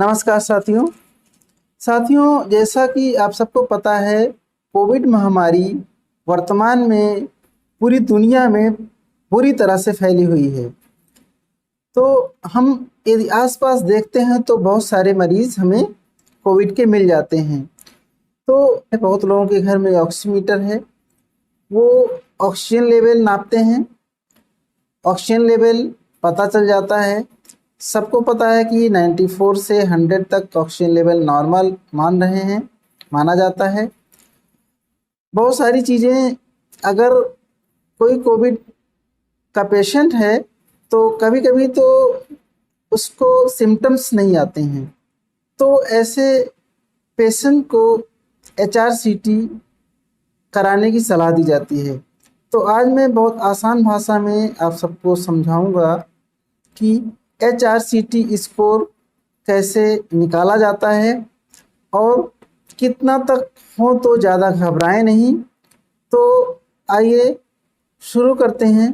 नमस्कार साथियों। जैसा कि आप सबको पता है, कोविड महामारी वर्तमान में पूरी दुनिया में बुरी तरह से फैली हुई है। तो हम यदि आस-पास देखते हैं तो बहुत सारे मरीज़ हमें कोविड के मिल जाते हैं। तो बहुत लोगों के घर में ऑक्सीमीटर है, वो ऑक्सीजन लेवल नापते हैं। ऑक्सीजन लेवल पता चल जाता है। सबको पता है कि 94 से 100 तक ऑक्सीजन लेवल नॉर्मल माना जाता है। बहुत सारी चीज़ें, अगर कोई कोविड का पेशेंट है तो कभी-कभी तो उसको सिम्पटम्स नहीं आते हैं, तो ऐसे पेशेंट को एचआरसीटी कराने की सलाह दी जाती है। तो आज मैं बहुत आसान भाषा में आप सबको समझाऊंगा कि एचआरसीटी स्कोर कैसे निकाला जाता है और कितना तक हो तो ज़्यादा घबराएं नहीं। तो आइए शुरू करते हैं।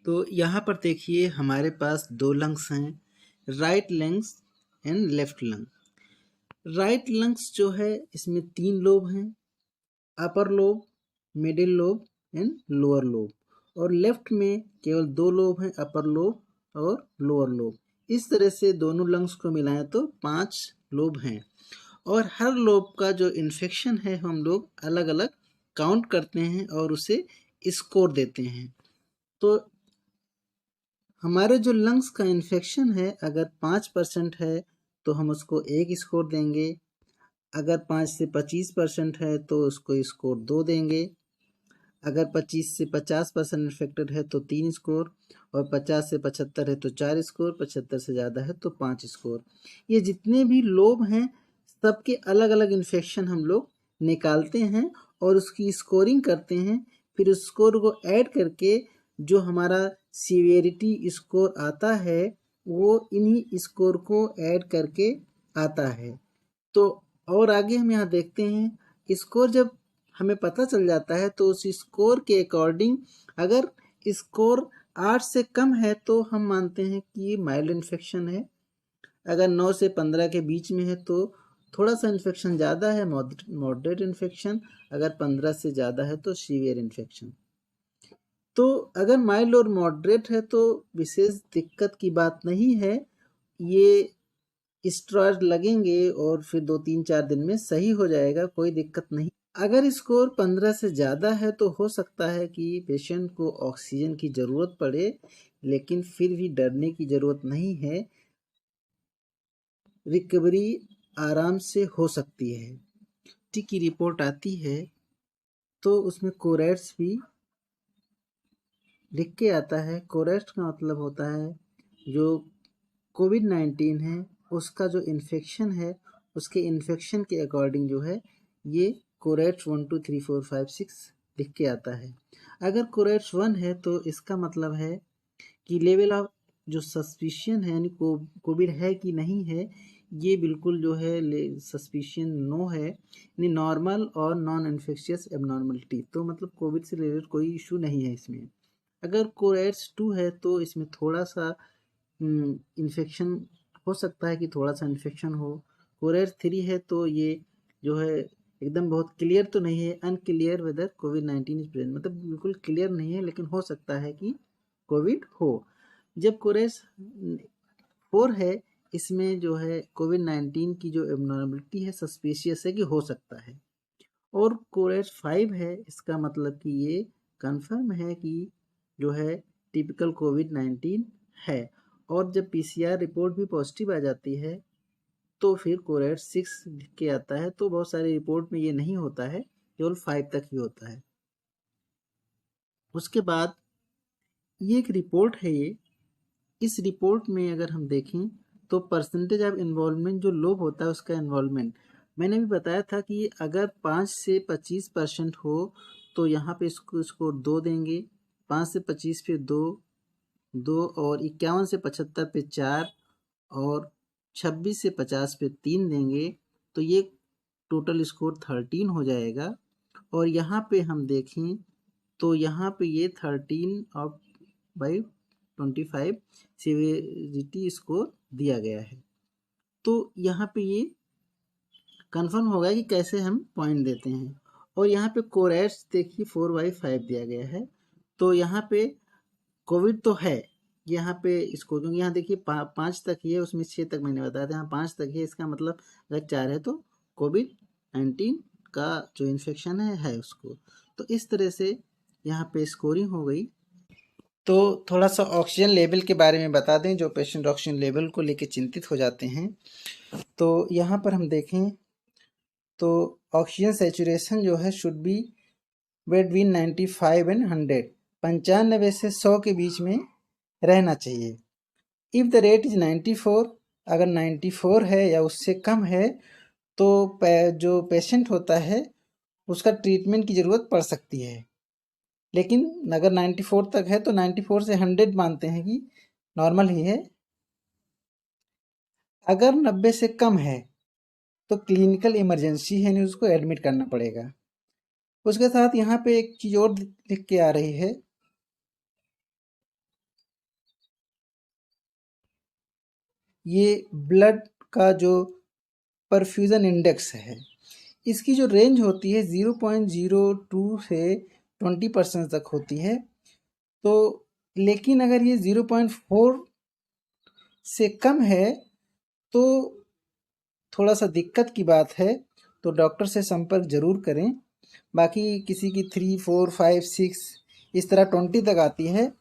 तो यहाँ पर देखिए, हमारे पास दो लंग्स हैं, right lungs and left lung. Right lungs जो है, इसमें 3 लोब हैं, upper lobe, middle lobe and lower lobe. और लेफ्ट में केवल 2 लोब हैं, अपर लोब और लोअर लोब। इस तरह से दोनों लंग्स को मिलाएं तो 5 लोब हैं। और हर लोब का जो इन्फेक्शन है, हम लोग अलग अलग काउंट करते हैं और उसे स्कोर देते हैं। तो हमारे जो लंग्स का इन्फेक्शन है, अगर 5% है तो हम उसको 1 स्कोर देंगे। अगर 5 से 25% है तो उसको स्कोर 2 देंगे। अगर 25 से 50% इन्फेक्टेड है तो 3 स्कोर, और 50 से 75 है तो 4 स्कोर, 75 से ज़्यादा है तो 5 स्कोर। ये जितने भी लोब हैं, सबके अलग अलग इन्फेक्शन हम लोग निकालते हैं और उसकी स्कोरिंग करते हैं। फिर उस स्कोर को ऐड करके जो हमारा सीवियरिटी स्कोर आता है, वो इन्हीं स्कोर को ऐड करके आता है। तो और आगे हम यहाँ देखते हैं, स्कोर जब हमें पता चल जाता है तो उस स्कोर के अकॉर्डिंग, अगर स्कोर 8 से कम है तो हम मानते हैं कि ये माइल्ड इन्फेक्शन है। अगर 9 से 15 के बीच में है तो थोड़ा सा इन्फेक्शन ज़्यादा है, मॉडरेट इन्फेक्शन। अगर 15 से ज़्यादा है तो सीवियर इन्फेक्शन। तो अगर माइल्ड और मॉडरेट है तो विशेष दिक्कत की बात नहीं है, ये स्टेरॉइड लगेंगे और फिर 2-3-4 दिन में सही हो जाएगा, कोई दिक्कत नहीं। अगर स्कोर 15 से ज़्यादा है तो हो सकता है कि पेशेंट को ऑक्सीजन की ज़रूरत पड़े, लेकिन फिर भी डरने की ज़रूरत नहीं है, रिकवरी आराम से हो सकती है। टी की रिपोर्ट आती है तो उसमें कोरेट्स भी लिख के आता है। कोरेट्स का मतलब होता है जो कोविड-19 है उसका जो इन्फेक्शन है, उसके इन्फेक्शन के अकॉर्डिंग जो है ये कोरेट्स 1 2 3 4 5 6 लिख के आता है। अगर कोरेट्स 1 है तो इसका मतलब है कि लेवल ऑफ जो सस्पिशन है, यानी कोविड है कि नहीं है, ये बिल्कुल जो है सस्पिशन नो है, यानी नॉर्मल और नॉन इन्फेक्शियस एबनॉर्मलिटी। तो मतलब कोविड से रिलेटेड कोई इशू नहीं है इसमें। अगर कोरेट्स 2 है तो इसमें थोड़ा सा इन्फेक्शन हो सकता है कि थोड़ा सा इन्फेक्शन हो। कोरेट्स 3 है तो ये जो है एकदम बहुत क्लियर तो नहीं है, अनक्लियर वेदर कोविड-19 इज प्रेजेंट, मतलब बिल्कुल क्लियर नहीं है लेकिन हो सकता है कि कोविड हो। जब कोरेट्स 4 है, इसमें जो है कोविड-19 की जो एबनॉर्मलिटी है, सस्पिशियस है कि हो सकता है। और कोरेट्स 5 है, इसका मतलब कि ये कंफर्म है कि जो है टिपिकल कोविड-19 है। और जब पीसीआर रिपोर्ट भी पॉजिटिव आ जाती है तो फिर कोरेट्स 6 लिख के आता है। तो बहुत सारी रिपोर्ट में ये नहीं होता है, केवल 5 तक ही होता है। उसके बाद ये एक रिपोर्ट है, इस रिपोर्ट में अगर हम देखें तो परसेंटेज ऑफ इन्वॉल्वमेंट जो लोब होता है उसका इन्वॉल्वमेंट, मैंने भी बताया था कि अगर 5 से 25% हो तो यहाँ पे इसको 2 देंगे, 5 से 25 पे 2, 2, और 51 से 75 पे 4, और 26 से 50 पे 3 देंगे। तो ये टोटल स्कोर 13 हो जाएगा। और यहाँ पे हम देखें तो यहाँ पे ये 13/25 सीवियरिटी स्कोर दिया गया है। तो यहाँ पे ये कंफर्म होगा कि कैसे हम पॉइंट देते हैं। और यहाँ पे कोरेट्स देखिए 4/5 दिया गया है। तो यहाँ पे कोविड तो है यहाँ पे इसको, क्योंकि यहाँ देखिए 5 तक ही है, उसमें 6 तक मैंने बताया था, यहाँ 5 तक है, इसका मतलब अगर 4 है तो कोविड-19 का जो इन्फेक्शन है उसको। तो इस तरह से यहाँ पे स्कोरिंग हो गई। तो थोड़ा सा ऑक्सीजन लेवल के बारे में बता दें, जो पेशेंट ऑक्सीजन लेवल को लेकर चिंतित हो जाते हैं। तो यहाँ पर हम देखें तो ऑक्सीजन सैचुरेशन जो है शुड बी बिटवीन 95 एंड 100, 95 से 100 के बीच में रहना चाहिए। इफ़ द रेट इज़ 94, अगर 94 है या उससे कम है तो जो पेशेंट होता है उसका ट्रीटमेंट की ज़रूरत पड़ सकती है। लेकिन अगर 94 तक है तो 94 से 100 मानते हैं कि नॉर्मल ही है। अगर 90 से कम है तो क्लिनिकल इमरजेंसी है, उसको एडमिट करना पड़ेगा। उसके साथ यहाँ पे एक चीज़ और लिख के आ रही है, ये ब्लड का जो परफ्यूजन इंडेक्स है, इसकी जो रेंज होती है 0.02 से 20% तक होती है। तो लेकिन अगर ये 0.4 से कम है तो थोड़ा सा दिक्कत की बात है, तो डॉक्टर से संपर्क जरूर करें। बाकी किसी की 3, 4, 5, 6 इस तरह 20 तक आती है।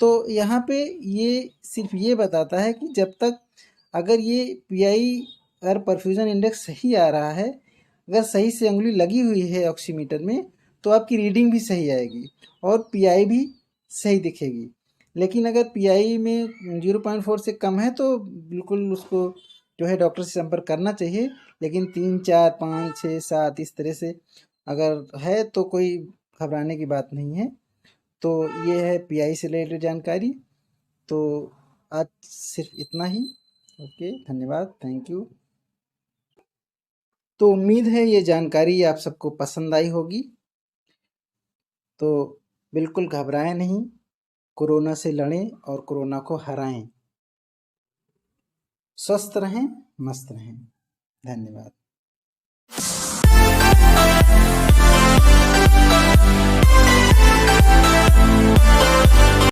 तो यहाँ पे ये सिर्फ ये बताता है कि जब तक अगर ये पीआई अगर परफ्यूजन इंडेक्स सही आ रहा है, अगर सही से उंगली लगी हुई है ऑक्सीमीटर में, तो आपकी रीडिंग भी सही आएगी और पीआई भी सही दिखेगी। लेकिन अगर पीआई में 0.4 से कम है तो बिल्कुल उसको जो है डॉक्टर से संपर्क करना चाहिए। लेकिन 3, 4, 5, 6, 7 इस तरह से अगर है तो कोई घबराने की बात नहीं है। तो ये है पीआई से रिलेटेड जानकारी। तो आज सिर्फ इतना ही। ओके, धन्यवाद, थैंक यू। तो उम्मीद है ये जानकारी आप सबको पसंद आई होगी। तो बिल्कुल घबराएं नहीं, कोरोना से लड़ें और कोरोना को हराएं। स्वस्थ रहें, मस्त रहें। धन्यवाद।